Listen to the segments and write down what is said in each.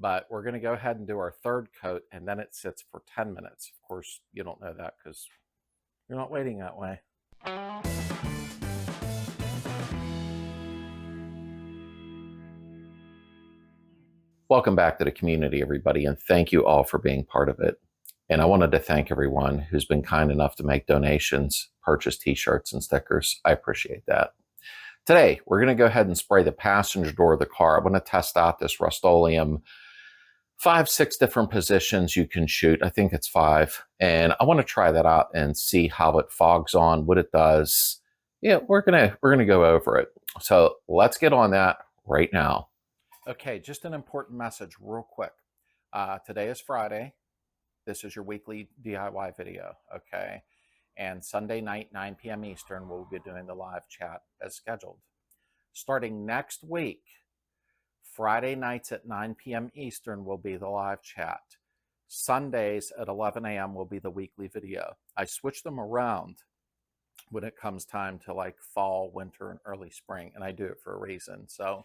but we're going to go ahead and do our third coat, and then it sits for 10 minutes. Of course, you don't know that because you're not waiting that way. Welcome back to the community, everybody, and thank you all for being part of it. And I wanted to thank everyone who's been kind enough to make donations, purchase t-shirts and stickers. I appreciate that. Today, we're going to go ahead and spray the passenger door of the car. I'm going to test out this Rustoleum. 5-6 different positions you can shoot. I think it's 5. And I want to try that out and see how it fogs on, what it does. Yeah, we're gonna go over it. So let's get on that right now. Okay, just an important message real quick. Today is Friday. This is your weekly DIY video, okay? And Sunday night, 9 p.m. Eastern, we'll be doing the live chat as scheduled. Starting next week, Friday nights at 9 p.m. Eastern will be the live chat. Sundays at 11 a.m. will be the weekly video. I switch them around when it comes time to like fall, winter, and early spring, and I do it for a reason. So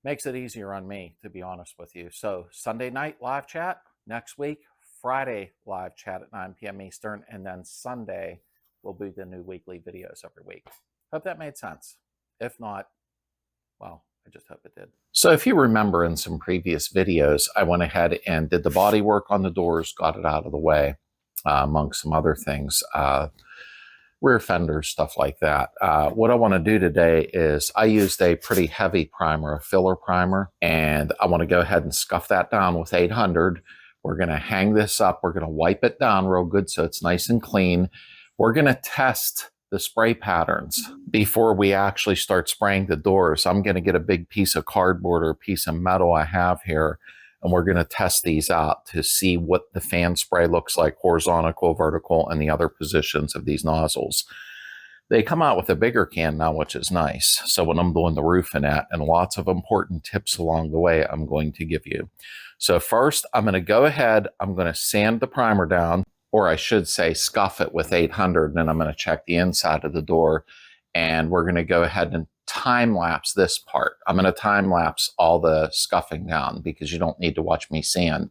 makes it easier on me, to be honest with you. So Sunday night live chat next week, Friday live chat at 9 p.m. Eastern, and then Sunday will be the new weekly videos every week. Hope that made sense. If not, well, I just hope it did. So if you remember in some previous videos, I went ahead and did the body work on the doors, got it out of the way, among some other things, rear fenders, stuff like that. What I want to do today is I used a pretty heavy primer, a filler primer, and I want to go ahead and scuff that down with 800. We're going to hang this up. We're going to wipe it down real good so it's nice and clean. We're going to test the spray patterns before we actually start spraying the doors. I'm going to get a big piece of cardboard or a piece of metal I have here, and we're going to test these out to see what the fan spray looks like, horizontal, vertical, and the other positions of these nozzles. They come out with a bigger can now, which is nice. So when I'm doing the roofing and lots of important tips along the way, I'm going to give you. So first, I'm going to go ahead, I'm going to sand the primer down, or I should say scuff it with 800, and then I'm going to check the inside of the door, and we're going to go ahead and time lapse this part. I'm going to time lapse all the scuffing down because you don't need to watch me sand.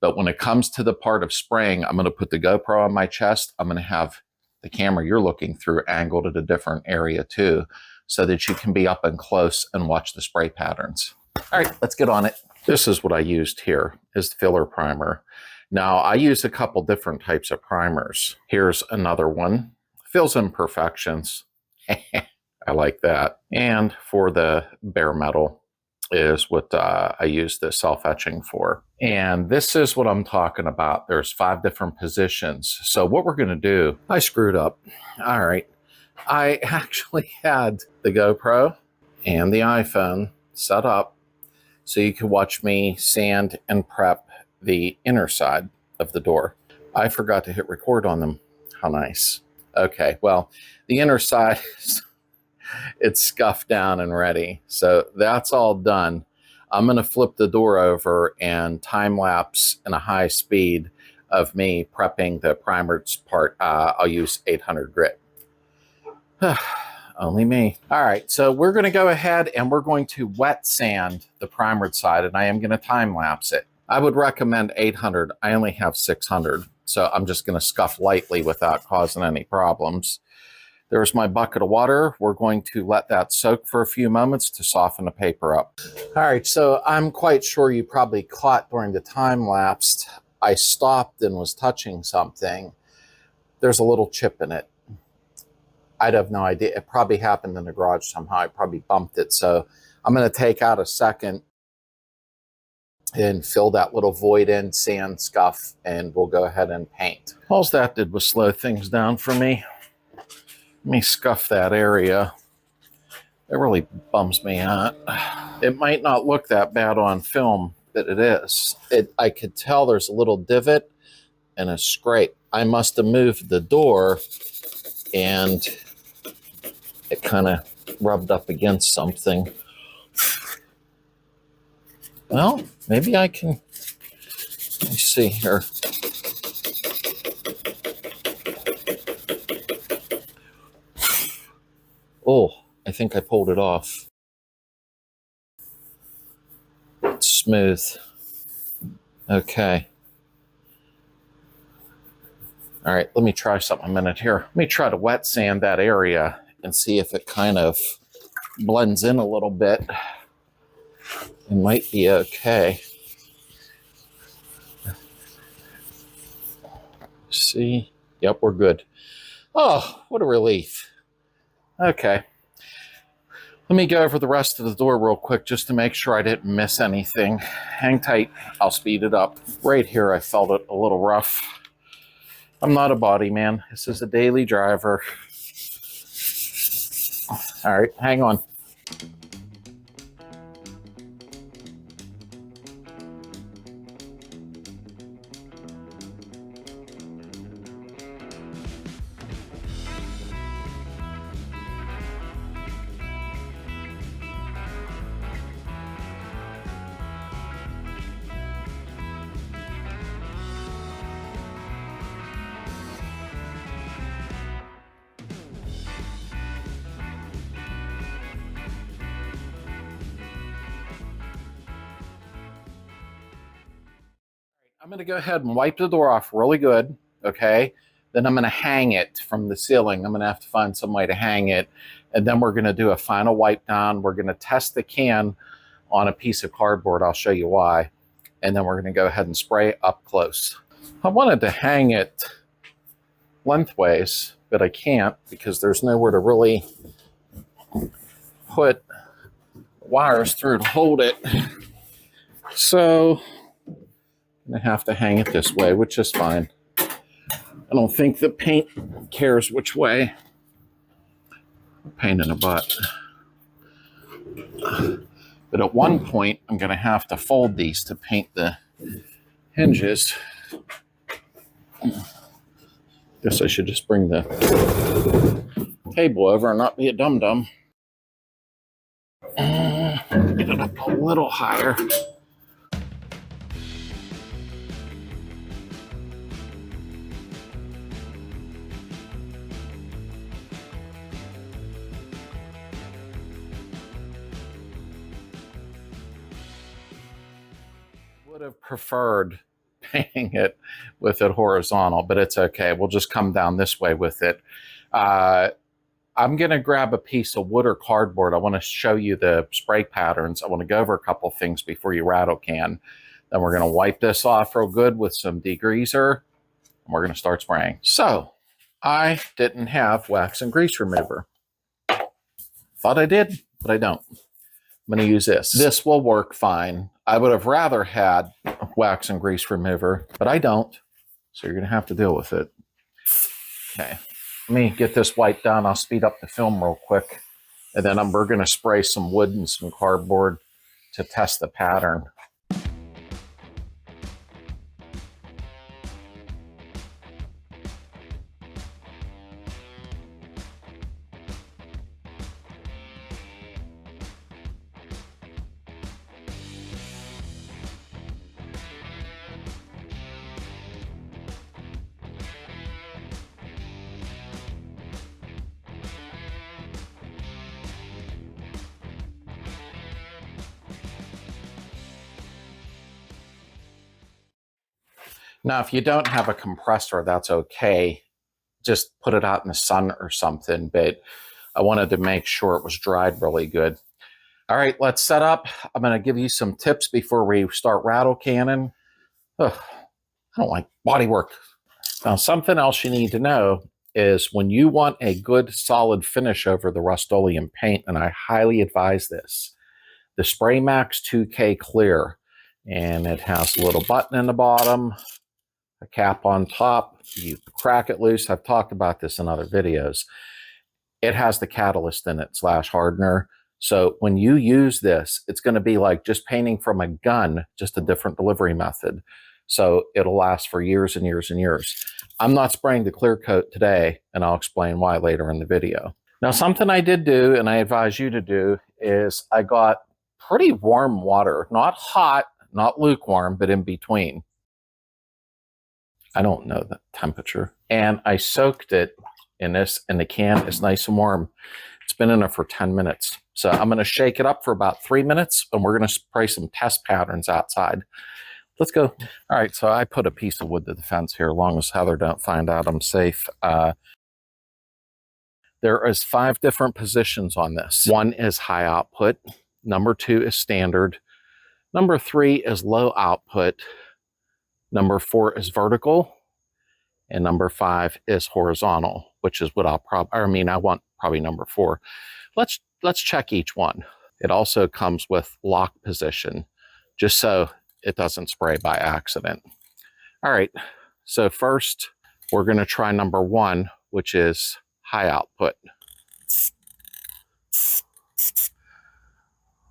But when it comes to the part of spraying, I'm going to put the GoPro on my chest. I'm going to have the camera you're looking through angled at a different area too, so that you can be up and close and watch the spray patterns. All right, let's get on it. This is what I used here, is the filler primer. Now, I use a couple different types of primers. Here's another one. Fills imperfections. I like that. And for the bare metal is what I use the self-etching for. And this is what I'm talking about. There's 5 different positions. So what we're going to do, I screwed up. All right. I actually had the GoPro and the iPhone set up so you could watch me sand and prep the inner side of the door. I forgot to hit record on them. How nice. Okay, well, the inner side, it's scuffed down and ready. So that's all done. I'm going to flip the door over and time lapse in a high speed of me prepping the primered part. I'll use 800 grit. Only me. All right, so we're going to go ahead and we're going to wet sand the primered side, and I am going to time lapse it. I would recommend 800. I only have 600, so I'm just going to scuff lightly without causing any problems. There's my bucket of water. We're going to let that soak for a few moments to soften the paper up. All right, so I'm quite sure you probably caught during the time lapse, I stopped and was touching something. There's a little chip in it. I'd have no idea. It probably happened in the garage somehow. I probably bumped it. So I'm going to take out a second and fill that little void in, sand, scuff, and we'll go ahead and paint. All that did was slow things down for me. Let me scuff that area. It really bums me out. It might not look that bad on film, but it is. I could tell there's a little divot and a scrape. I must have moved the door and it kind of rubbed up against something. Well, maybe I can, let me see here. Oh, I think I pulled it off. It's smooth. Okay. All right, let me try something a minute here. Let me try to wet sand that area and see if it kind of blends in a little bit. It might be okay. See? Yep, we're good. Oh, what a relief. Okay. Let me go over the rest of the door real quick just to make sure I didn't miss anything. Hang tight. I'll speed it up. Right here, I felt it a little rough. I'm not a body man. This is a daily driver. All right, hang on. I'm going to go ahead and wipe the door off really good, okay? Then I'm going to hang it from the ceiling. I'm going to have to find some way to hang it. And then we're going to do a final wipe down. We're going to test the can on a piece of cardboard. I'll show you why. And then we're going to go ahead and spray up close. I wanted to hang it lengthways, but I can't because there's nowhere to really put wires through to hold it. So I'm going to have to hang it this way, which is fine. I don't think the paint cares which way. Pain in the butt. But at one point, I'm going to have to fold these to paint the hinges. Guess I should just bring the table over and not be a dum-dum. Get it up a little higher. Would have preferred painting it with it horizontal, but it's okay. We'll just come down this way with it. I'm going to grab a piece of wood or cardboard. I want to show you the spray patterns. I want to go over a couple things before you rattle can. Then we're going to wipe this off real good with some degreaser, and we're going to start spraying. So I didn't have wax and grease remover. Thought I did, but I don't. I'm going to use this. This will work fine. I would have rather had wax and grease remover, but I don't. So you're going to have to deal with it. Okay. Let me get this wiped down. I'll speed up the film real quick. And then we're going to spray some wood and some cardboard to test the pattern. Now, if you don't have a compressor, that's okay. Just put it out in the sun or something, but I wanted to make sure it was dried really good. All right, let's set up. I'm going to give you some tips before we start rattle canning. Ugh, I don't like body work. Now, something else you need to know is when you want a good solid finish over the Rustoleum paint, and I highly advise this, the Spraymax 2K Clear, and it has a little button in the bottom, a cap on top. You crack it loose. I've talked about this in other videos. It has the catalyst in it / hardener. So when you use this, it's going to be like just painting from a gun, just a different delivery method. So it'll last for years and years and years. I'm not spraying the clear coat today, and I'll explain why later in the video. Now, something I did do, and I advise you to do, is I got pretty warm water, not hot, not lukewarm, but in between. I don't know the temperature. And I soaked it in this, and the can is nice and warm. It's been in it for 10 minutes. So I'm going to shake it up for about 3 minutes, and we're going to spray some test patterns outside. Let's go. All right, so I put a piece of wood to the fence here, as long as Heather don't find out I'm safe. There is 5 different positions on this. 1 is high output. Number 2 is standard. Number 3 is low output. Number 4 is vertical. And number 5 is horizontal, which is what I want probably number 4. Let's check each one. It also comes with lock position, just so it doesn't spray by accident. All right, so first we're going to try number 1, which is high output.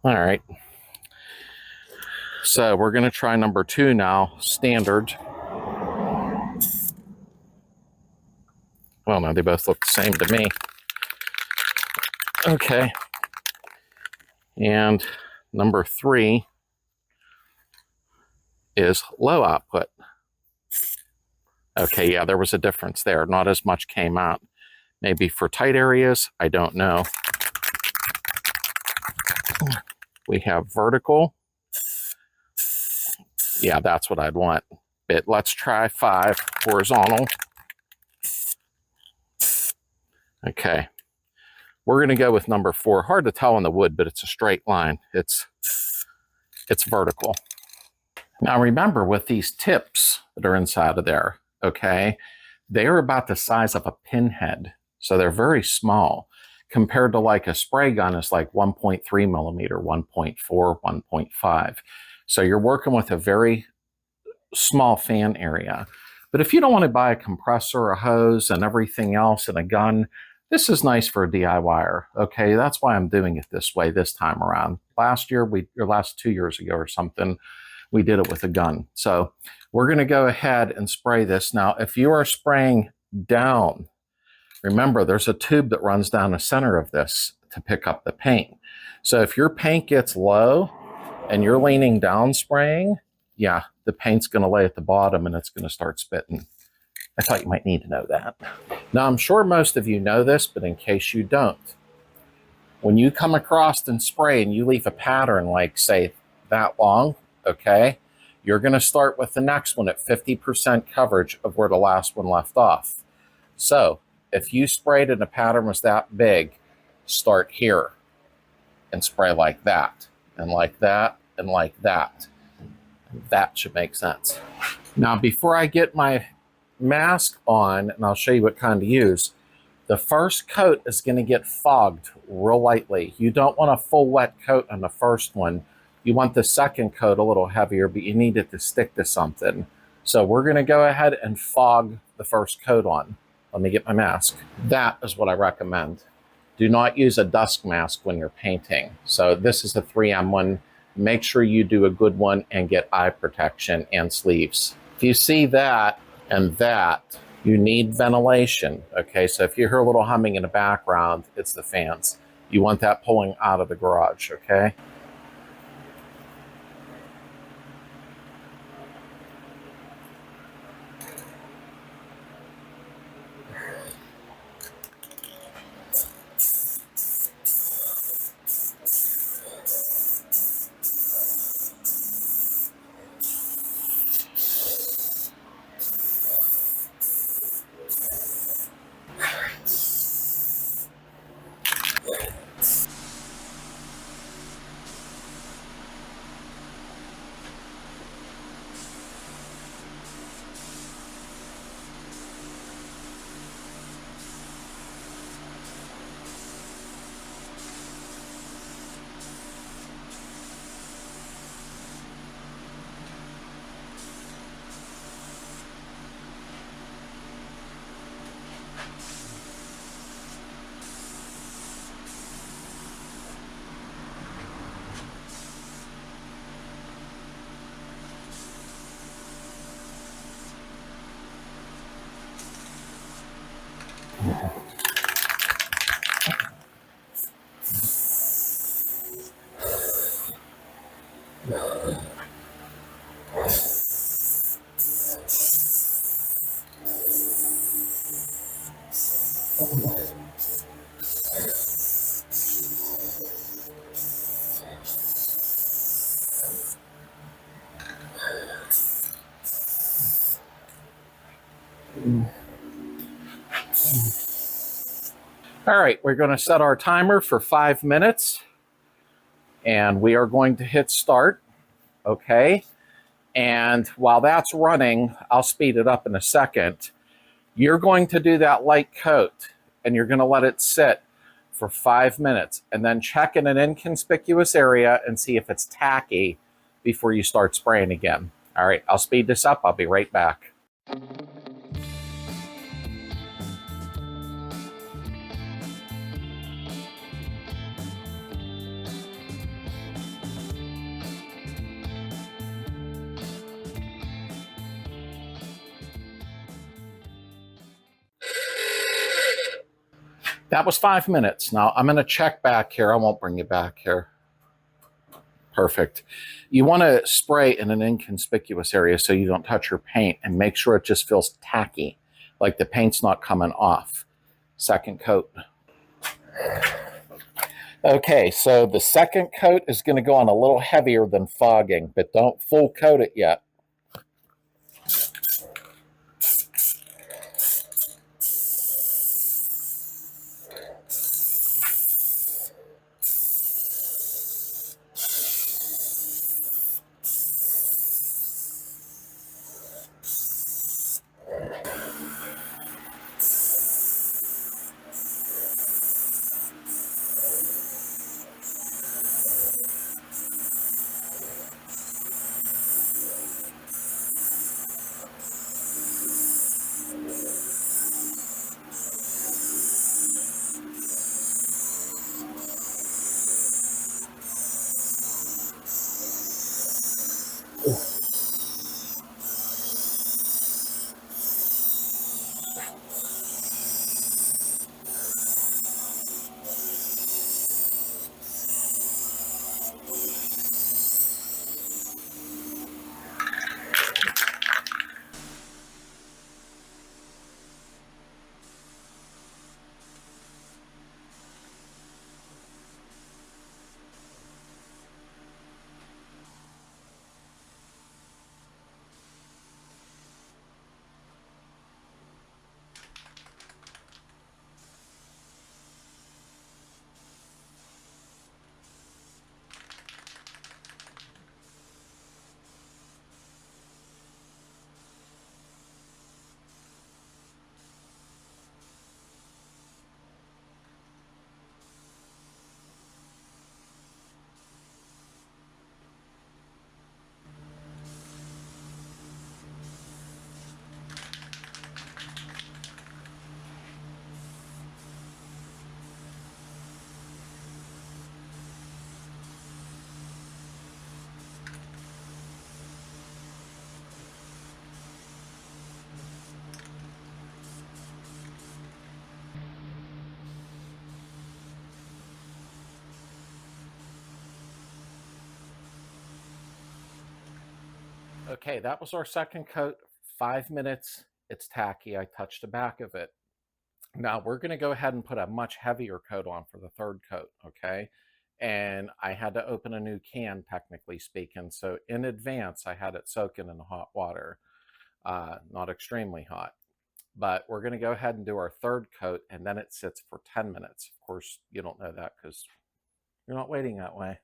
All right, so we're going to try number 2 now, standard. Well, no, they both look the same to me. Okay, and number 3 is low output. Okay, yeah, there was a difference there. Not as much came out. Maybe for tight areas, I don't know. We have vertical. Yeah, that's what I'd want. But let's try 5, horizontal. Okay, we're going to go with number 4. Hard to tell on the wood, but it's a straight line. It's vertical. Now remember, with these tips that are inside of there, okay, they are about the size of a pinhead. So they're very small compared to like a spray gun is like 1.3 millimeter, 1.4, 1.5. So you're working with a very small fan area. But if you don't want to buy a compressor, a hose, and everything else, and a gun, this is nice for a DIYer. Okay, that's why I'm doing it this way this time around. Last 2 years ago or something, we did it with a gun. So we're going to go ahead and spray this. Now, if you are spraying down, remember there's a tube that runs down the center of this to pick up the paint. So if your paint gets low and you're leaning down spraying, yeah, the paint's going to lay at the bottom and it's going to start spitting. I thought you might need to know that. Now, I'm sure most of you know this, but in case you don't, when you come across and spray and you leave a pattern like, say, that long, okay, you're going to start with the next one at 50% coverage of where the last one left off. So if you sprayed and a pattern was that big, start here and spray like that, and like that, and like that. That should make sense. Now, before I get my mask on, and I'll show you what kind to use, the first coat is going to get fogged real lightly. You don't want a full wet coat on the first one. You want the second coat a little heavier, but you need it to stick to something. So we're going to go ahead and fog the first coat on. Let me get my mask. That is what I recommend. Do not use a dust mask when you're painting. So this is a 3M one. Make sure you do a good one and get eye protection and sleeves. If you see that and that, you need ventilation, okay? So if you hear a little humming in the background, it's the fans. You want that pulling out of the garage, okay? All right, we're going to set our timer for 5 minutes, and we are going to hit start, okay? And while that's running, I'll speed it up in a second. You're going to do that light coat, and you're going to let it sit for 5 minutes, and then check in an inconspicuous area and see if it's tacky before you start spraying again. All right, I'll speed this up. I'll be right back. That was 5 minutes. Now I'm going to check back here. I won't bring you back here. Perfect. You want to spray in an inconspicuous area so you don't touch your paint, and make sure it just feels tacky, like the paint's not coming off. Second coat. Okay, so the second coat is going to go on a little heavier than fogging, but don't full coat it yet. Okay, that was our second coat. 5 minutes. It's tacky. I touched the back of it. Now we're going to go ahead and put a much heavier coat on for the third coat, okay? And I had to open a new can, technically speaking. So in advance, I had it soaking in hot water, not extremely hot. But we're going to go ahead and do our third coat, and then it sits for 10 minutes. Of course, you don't know that because you're not waiting that way.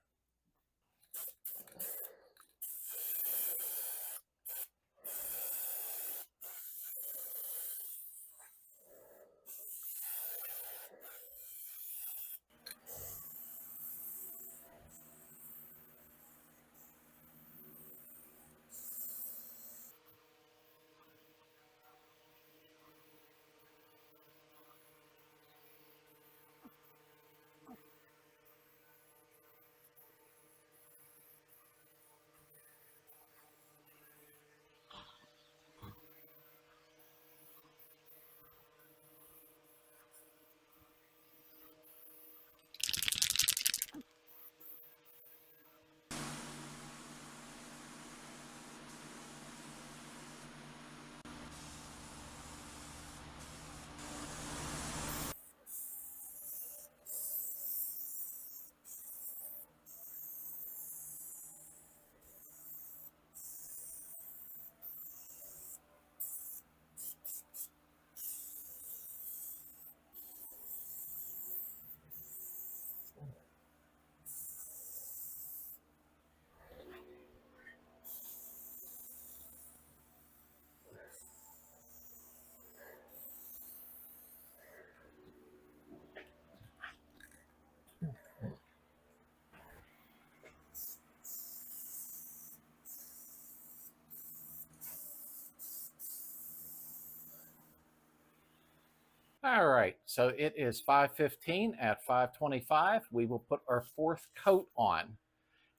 All right, so it is 5:15. At 5:25, we will put our fourth coat on.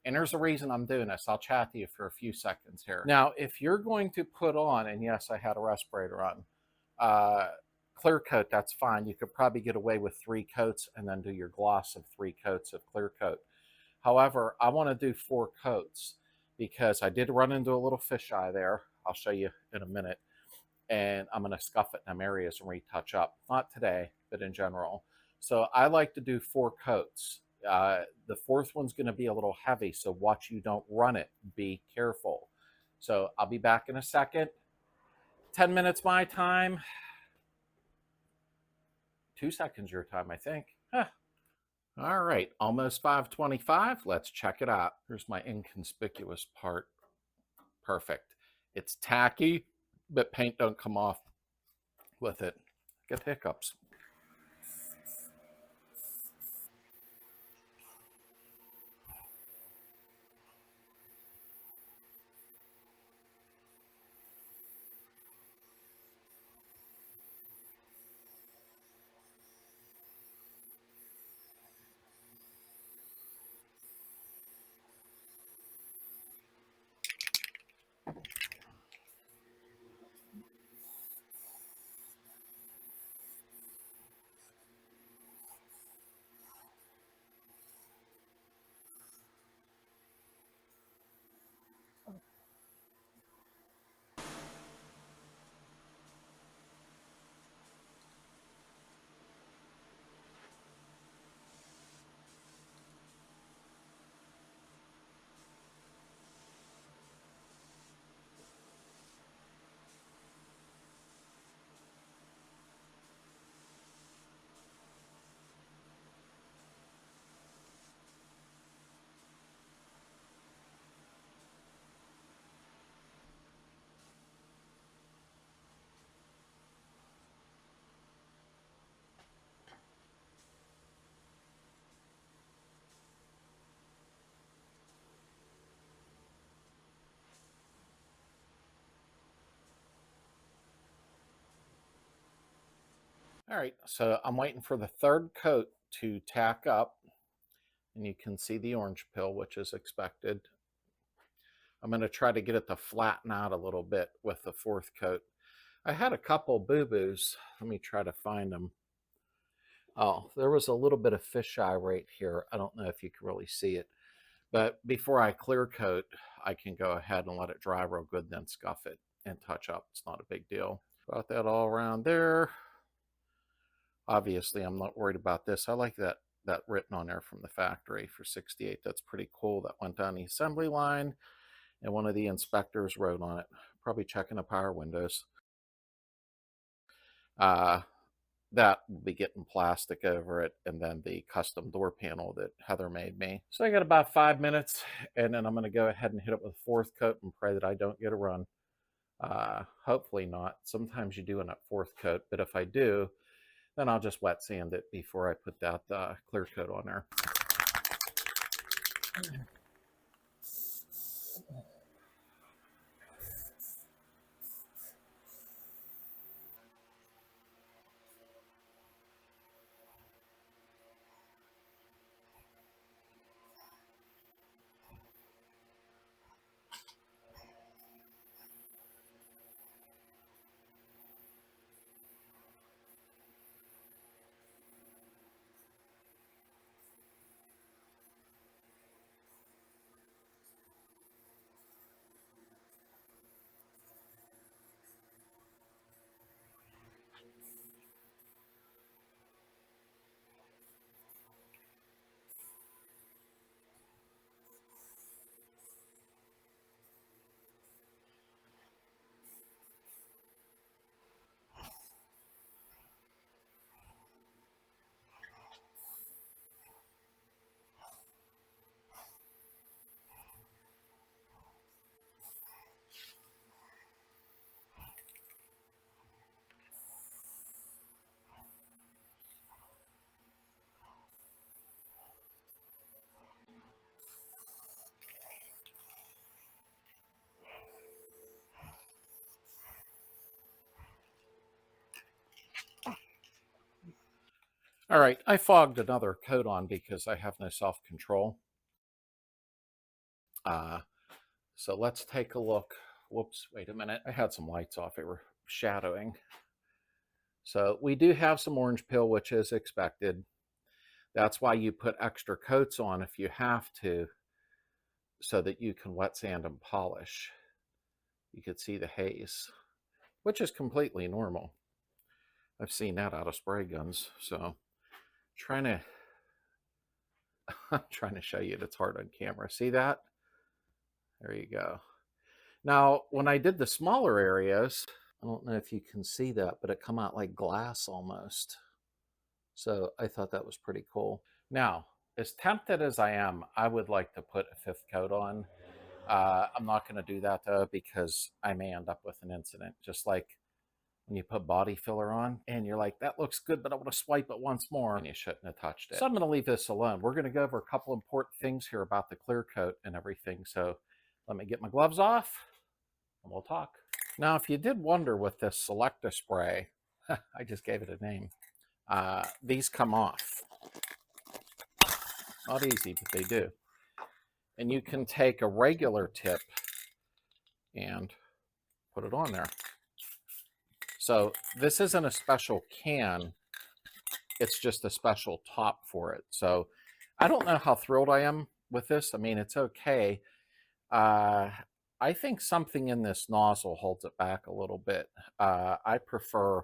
And there's a reason I'm doing this. I'll chat to you for a few seconds here. Now, if you're going to put on, and yes, I had a respirator on, clear coat, that's fine. You could probably get away with 3 coats and then do your gloss of 3 coats of clear coat. However, I want to do 4 coats because I did run into a little fisheye there. I'll show you in a minute. And I'm going to scuff it in them areas and retouch up. Not today, but in general. So I like to do 4 coats. The fourth one's going to be a little heavy, so watch you don't run it. Be careful. So I'll be back in a second. 10 minutes my time. 2 seconds your time, I think. Huh. All right, almost 5:25. Let's check it out. Here's my inconspicuous part. Perfect. It's tacky, but paint don't come off with it. Get hiccups. All right, so I'm waiting for the third coat to tack up, and you can see the orange pill, which is expected. I'm going to try to get it to flatten out a little bit with the fourth coat. I had a couple boo-boos. Let me try to find them. Oh, there was a little bit of fisheye right here. I don't know if you can really see it. But before I clear coat, I can go ahead and let it dry real good, then scuff it and touch up. It's not a big deal. Got that all around there. Obviously, I'm not worried about this. I like that written on there from the factory for 68. That's pretty cool. That went down the assembly line, and one of the inspectors wrote on it. Probably checking the power windows. That will be getting plastic over it, and then the custom door panel that Heather made me. So I got about 5 minutes, and then I'm going to go ahead and hit it with a fourth coat and pray that I don't get a run. Hopefully not. Sometimes you do in that fourth coat, but if I do, then I'll just wet sand it before I put that clear coat on there. All right, I fogged another coat on because I have no self-control. So let's take a look. Whoops, wait a minute. I had some lights off. They were shadowing. So we do have some orange peel, which is expected. That's why you put extra coats on if you have to, so that you can wet sand and polish. You could see the haze, which is completely normal. I've seen that out of spray guns. So trying to I'm trying to show you that's hard on camera. See that? There you go. Now, when I did the smaller areas, I don't know if you can see that, but it come out like glass almost. So I thought that was pretty cool. Now, as tempted as I am, I would like to put a fifth coat on. I'm not going to do that though, because I may end up with an incident, just like when you put body filler on and you're like, that looks good, but I want to swipe it once more, and you shouldn't have touched it. So I'm going to leave this alone. We're going to go over a couple important things here about the clear coat and everything. So let me get my gloves off and we'll talk. Now, if you did wonder with this Selecta spray, I just gave it a name. These come off. Not easy, but they do. And you can take a regular tip and put it on there. So this isn't a special can, it's just a special top for it. So I don't know how thrilled I am with this. I mean, it's okay. I think something in this nozzle holds it back a little bit. I prefer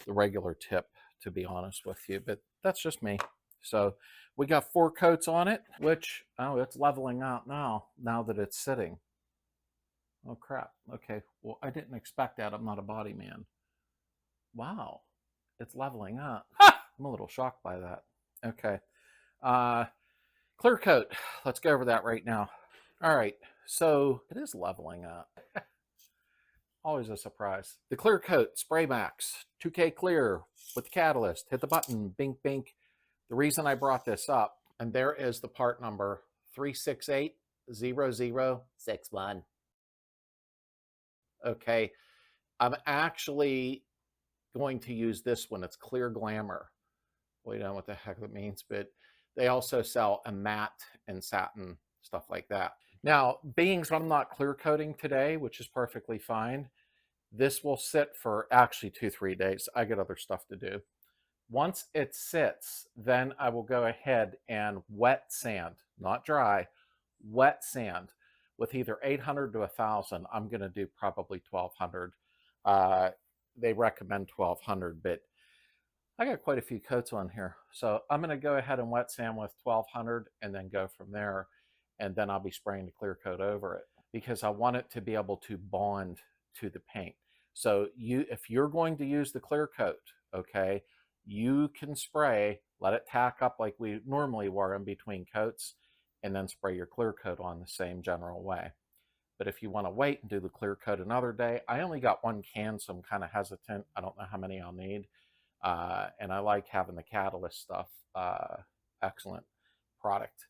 the regular tip, to be honest with you, but that's just me. So we got 4 coats on it, which, oh, it's leveling out now that it's sitting. Oh crap. Okay, well, I didn't expect that. I'm not a body man. Wow, it's leveling up. I'm a little shocked by that. Okay, clear coat. Let's go over that right now. All right, so it is leveling up. Always a surprise. The clear coat, Spraymax, 2K clear with the catalyst. Hit the button, bink, bink. The reason I brought this up, and there is the part number 3680061. Okay, I'm actually going to use this one. It's Clear Glamour. We don't know what the heck that means, but they also sell a matte and satin, stuff like that. Now, being I'm not clear coating today, which is perfectly fine, this will sit for actually 2-3 days. I got other stuff to do. Once it sits, then I will go ahead and wet sand, not dry, wet sand with either 800 to 1,000. I'm going to do probably 1,200. They recommend 1,200, but I got quite a few coats on here. So I'm going to go ahead and wet sand with 1,200 and then go from there. And then I'll be spraying the clear coat over it because I want it to be able to bond to the paint. So if you're going to use the clear coat, okay, you can spray, let it tack up like we normally were in between coats, and then spray your clear coat on the same general way. But if you want to wait and do the clear coat another day, I only got 1 can, so I'm kind of hesitant. I don't know how many I'll need. And I like having the catalyst stuff. Excellent product.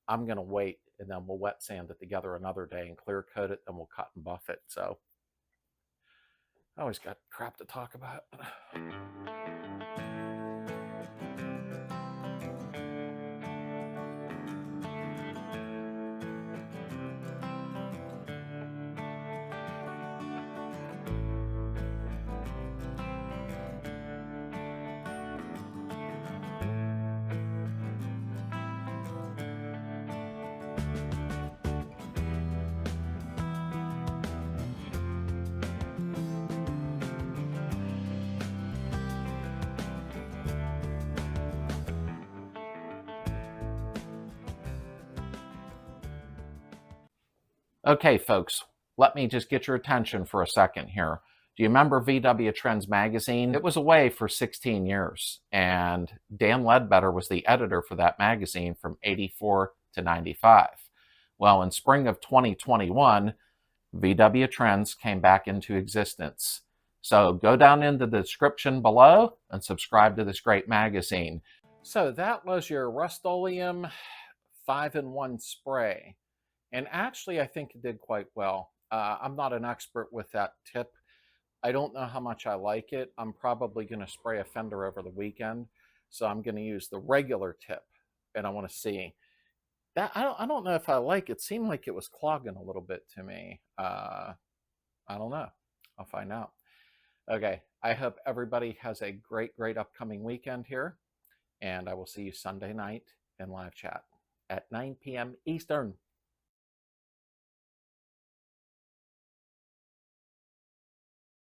I'm going to wait, and then we'll wet sand it together another day and clear coat it, then we'll cut and buff it. So I always got crap to talk about. Okay, folks, let me just get your attention for a second here. Do you remember VW Trends magazine? It was away for 16 years, and Dan Ledbetter was the editor for that magazine from 84 to 95. Well, in spring of 2021, VW Trends came back into existence. So go down in the description below and subscribe to this great magazine. So that was your Rustoleum 5-in-1 spray. And actually, I think it did quite well. I'm not an expert with that tip. I don't know how much I like it. I'm probably going to spray a fender over the weekend. So I'm going to use the regular tip, and I want to see that. I don't know if I like it. It seemed like it was clogging a little bit to me. I don't know. I'll find out. Okay. I hope everybody has a great, great upcoming weekend here. And I will see you Sunday night in live chat at 9 p.m. Eastern.